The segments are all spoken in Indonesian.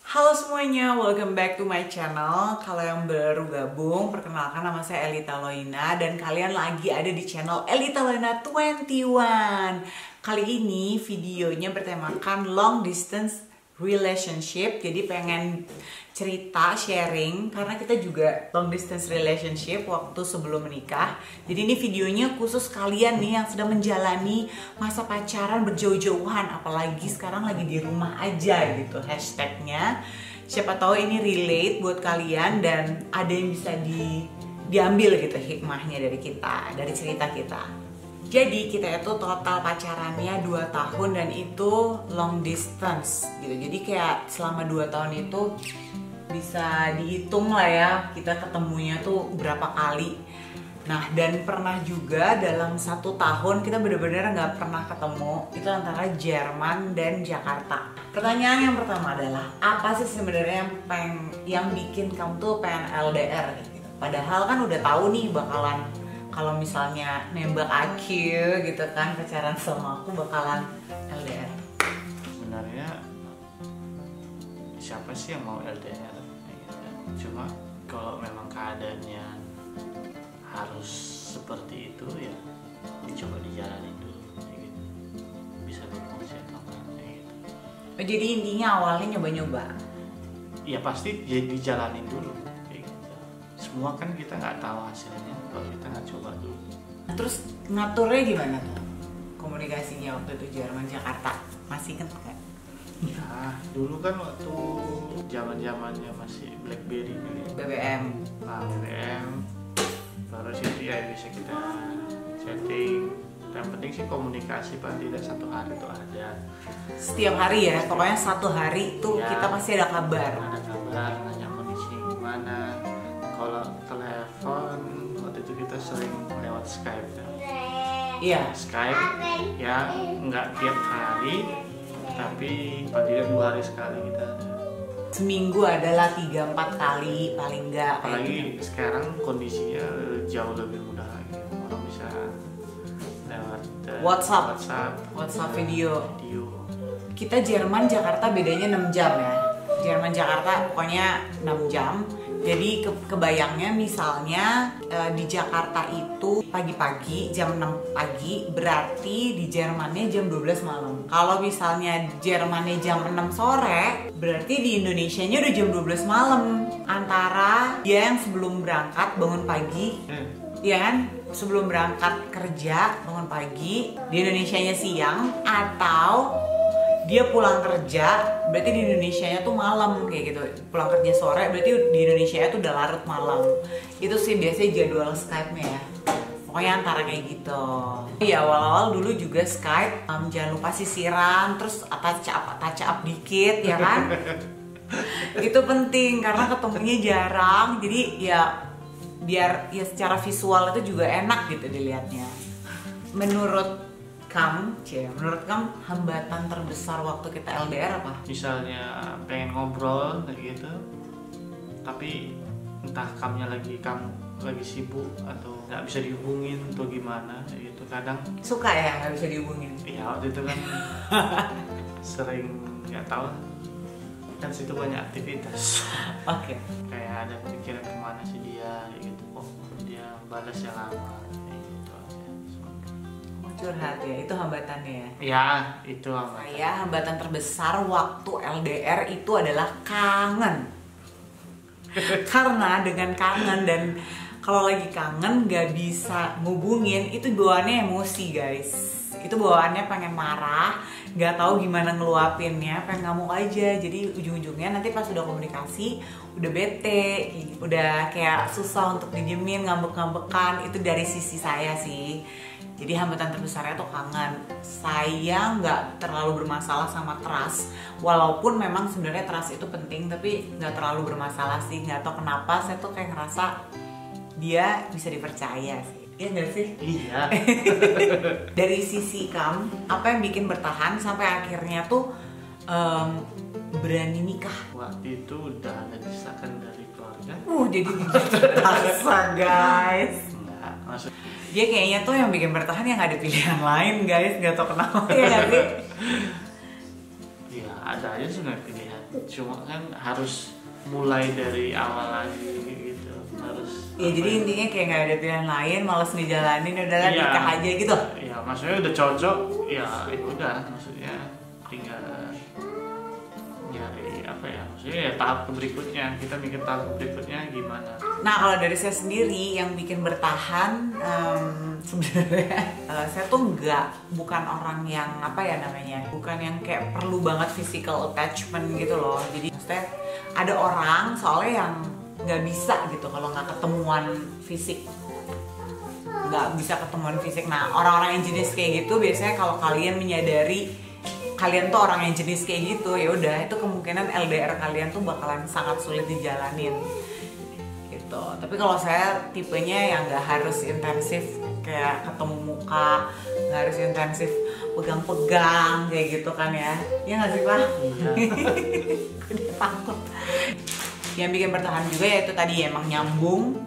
Halo semuanya, welcome back to my channel. Kalau yang baru gabung, perkenalkan nama saya Elita Loina dan kalian lagi ada di channel Elita Loina 21. Kali ini videonya bertemakan long distance relationship. Jadi pengen cerita, sharing, karena kita juga long distance relationship waktu sebelum menikah. Jadi ini videonya khusus kalian nih yang sedang menjalani masa pacaran berjauh-jauhan, apalagi sekarang lagi di rumah aja gitu hashtagnya. Siapa tahu ini relate buat kalian dan ada yang bisa diambil gitu hikmahnya dari kita, dari cerita kita. Jadi kita itu total pacarannya 2 tahun dan itu long distance gitu. Jadi kayak selama 2 tahun itu bisa dihitung lah ya kita ketemunya tuh berapa kali. Nah dan pernah juga dalam 1 tahun kita bener-bener nggak pernah ketemu itu antara Jerman dan Jakarta. Pertanyaan yang pertama adalah apa sih sebenarnya yang bikin kamu tuh pengen LDR gitu? Padahal kan udah tahu nih bakalan kalau misalnya nembak Akil gitu kan pacaran sama aku bakalan LDR. Sebenarnya siapa sih yang mau LDR? Cuma kalau memang keadaannya harus seperti itu ya dicoba dijalanin dulu gitu. Bisa berfungsi atau enggak gitu. Oh, jadi intinya awalnya nyoba-nyoba. Ya pasti jadi dijalanin dulu gitu. Semua kan kita nggak tahu hasilnya kalau kita nggak coba dulu. Nah, terus ngaturnya gimana tuh? Komunikasinya waktu itu Jerman Jakarta masih inget kan? Ya dulu kan waktu zamannya masih BlackBerry gitu ya. BBM. Nah, BBM baru situ ya bisa kita chatting. Yang penting sih komunikasi paling tidak 1 hari itu ada. Setiap hari ya, pokoknya 1 hari tuh Ya, kita pasti ada kabar. Ada kabar, nanya kondisi gimana. Kalau telepon waktu itu kita sering lewat Skype kan. Iya. Skype ya nggak tiap hari, tapi paling tidak 2 hari sekali kita ada. Seminggu adalah 3-4 kali paling enggak. Apalagi sekarang kondisinya jauh lebih mudah lagi. Orang bisa lewat WhatsApp video. Kita Jerman Jakarta bedanya 6 jam ya. Jerman Jakarta pokoknya 6 jam. Jadi kebayangnya misalnya di Jakarta itu pagi-pagi jam 6 pagi berarti di Jermannya jam 12 malam. Kalau misalnya Jermannya jam 6 sore berarti di Indonesianya udah jam 12 malam. Antara dia yang sebelum berangkat bangun pagi, ya kan? Sebelum berangkat kerja bangun pagi, di Indonesianya siang, atau dia pulang kerja berarti di Indonesianya tuh malam kayak gitu. Pulang kerja sore berarti di Indonesianya tuh udah larut malam. Itu sih biasanya jadwal Skype-nya ya. Pokoknya antara kayak gitu. Iya, awal-awal dulu juga Skype, jangan lupa sisiran, terus touch up dikit ya kan. Itu penting karena ketemunya jarang. Jadi ya biar ya secara visual itu juga enak gitu dilihatnya. Menurut kamu hambatan terbesar waktu kita LDR apa? Misalnya pengen ngobrol kayak gitu, tapi entah kamu lagi sibuk atau nggak bisa dihubungin atau gimana kayak gitu. Kadang suka ya nggak bisa dihubungin. Iya waktu itu kan sering nggak tahu kan situ banyak aktivitas. Oke. Kayak ada pikiran kemana sih dia kayak gitu. Oh dia balasnya lama. Curhat ya, itu hambatannya ya? Ya, itu hambatan. Saya hambatan terbesar waktu LDR itu adalah kangen. Karena dengan kangen dan kalau lagi kangen gak bisa ngubungin, itu bawaannya emosi guys. Itu bawaannya pengen marah, gak tahu gimana ngeluapinnya, pengen ngamuk aja. Jadi ujung-ujungnya nanti pas udah komunikasi, udah bete, udah kayak susah untuk didiemin, ngambek-ngambekan. Itu dari sisi saya sih. Jadi hambatan terbesarnya tuh kangen. Saya nggak terlalu bermasalah sama trust, walaupun memang sebenarnya trust itu penting, tapi nggak terlalu bermasalah sih. Nggak tahu kenapa saya tuh kayak ngerasa dia bisa dipercaya sih. Iya nggak sih? Iya. Dari sisi kamu, apa yang bikin bertahan sampai akhirnya tuh berani nikah? Waktu itu udah ada desakan dari keluarga. Jadi terpaksa guys. Enggak, maksud Dia kayaknya tuh yang bikin bertahan yang gak ada pilihan lain guys, gak tau kenapa ya gak sih? ya ada aja sebenarnya pilihan cuma kan harus mulai dari awal lagi gitu, harus Ya jadi intinya kayak nggak ada pilihan lain, malas ngejalanin, udahlah Iya. nikah aja gitu. ya maksudnya udah cocok ya udah, maksudnya tinggal nyari apa ya, maksudnya ya tahap berikutnya, kita mikir tahap berikutnya gimana. Nah kalau dari saya sendiri yang bikin bertahan, sebenarnya saya tuh bukan orang yang apa ya namanya, bukan yang kayak perlu banget physical attachment gitu loh. Jadi maksudnya ada orang soalnya yang nggak bisa gitu kalau nggak ketemuan fisik, nggak bisa ketemuan fisik. Nah orang-orang yang jenis kayak gitu biasanya kalau kalian menyadari kalian tuh orang yang jenis kayak gitu, ya udah itu kemungkinan LDR kalian tuh bakalan sangat sulit dijalanin gitu. Tapi kalau saya tipenya yang nggak harus intensif kayak ketemu muka, nggak harus intensif pegang-pegang kayak gitu kan ya nggak sih Pak? Udah takut. Yang bikin bertahan juga yaitu tadi emang nyambung,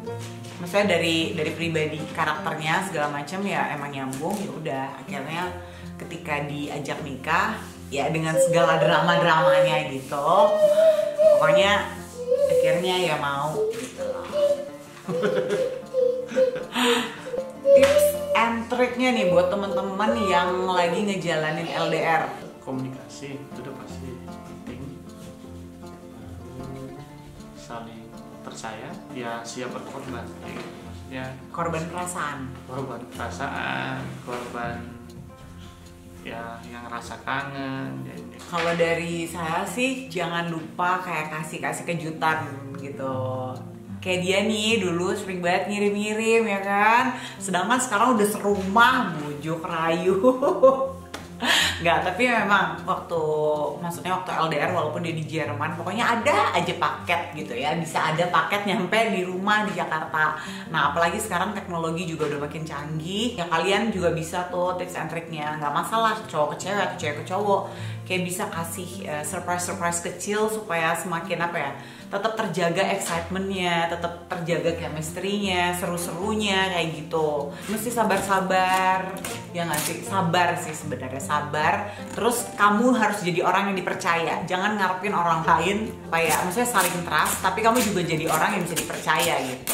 maksudnya dari pribadi karakternya segala macam ya emang nyambung, ya udah akhirnya ketika diajak nikah ya dengan segala drama-dramanya gitu, pokoknya akhirnya ya mau gitu loh. Tips and triknya nih buat temen-temen yang lagi ngejalanin LDR. Komunikasi itu udah pasti penting, saling percaya, ya siap berkorban ya gitu. Maksudnya Korban perasaan. korban ya yang rasa kangen ya. Kalau dari saya sih jangan lupa kayak kasih kejutan gitu. Kayak dia nih dulu sering banget ngirim-ngirim ya kan. Sedangkan sekarang udah serumah, bujuk rayu. Nggak, tapi memang maksudnya waktu LDR walaupun dia di Jerman, pokoknya ada aja paket gitu ya, bisa ada paket nyampe di rumah di Jakarta. Nah apalagi sekarang teknologi juga udah makin canggih, ya kalian juga bisa tuh tips and triknya, nggak masalah cowok ke cewek atau cewek ke cowok, kayak bisa kasih surprise kecil supaya semakin apa ya, tetap terjaga excitementnya, tetap terjaga chemistry-nya, seru-serunya kayak gitu. Mesti sabar-sabar, ya nggak sih? Sabar sih sebenarnya, sabar. Terus kamu harus jadi orang yang dipercaya, jangan ngarepin orang lain, supaya maksudnya saling trust, tapi kamu juga jadi orang yang bisa dipercaya gitu.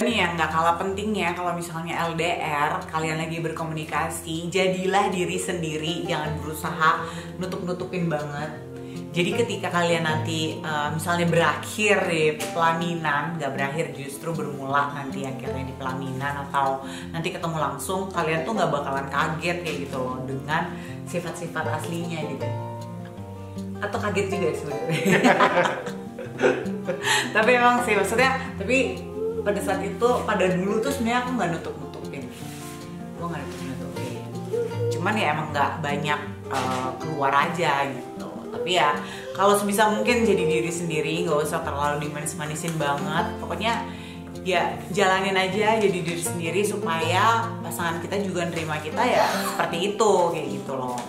Ini yang nggak kalah pentingnya kalau misalnya LDR, kalian lagi berkomunikasi, jadilah diri sendiri, jangan berusaha nutup-nutupin banget. Jadi ketika kalian nanti misalnya berakhir di pelaminan, nggak berakhir justru bermula nanti akhirnya di pelaminan atau nanti ketemu langsung, kalian tuh nggak bakalan kaget kayak gitu loh dengan sifat-sifat aslinya gitu. Atau kaget juga sebenarnya. Tapi emang sih maksudnya, tapi pada saat itu, pada dulu tuh sebenarnya aku nggak nutup-nutupin. Gue nggak nutup-nutupin. Cuman ya emang nggak banyak keluar aja gitu. Tapi ya kalau sebisa mungkin jadi diri sendiri, nggak usah terlalu dimanis-manisin banget. Pokoknya ya jalanin aja jadi diri sendiri supaya pasangan kita juga nerima kita ya seperti itu kayak gitu loh.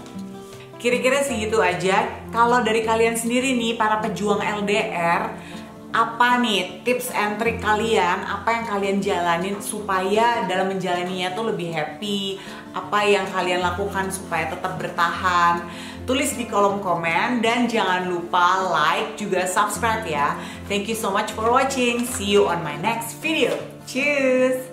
Kira-kira sih gitu aja. Kalau dari kalian sendiri nih para pejuang LDR, apa nih tips and trick kalian, apa yang kalian jalanin supaya dalam menjalaninya tuh lebih happy, apa yang kalian lakukan supaya tetap bertahan? Tulis di kolom komen dan jangan lupa like juga subscribe ya. Thank you so much for watching. See you on my next video. Cheers.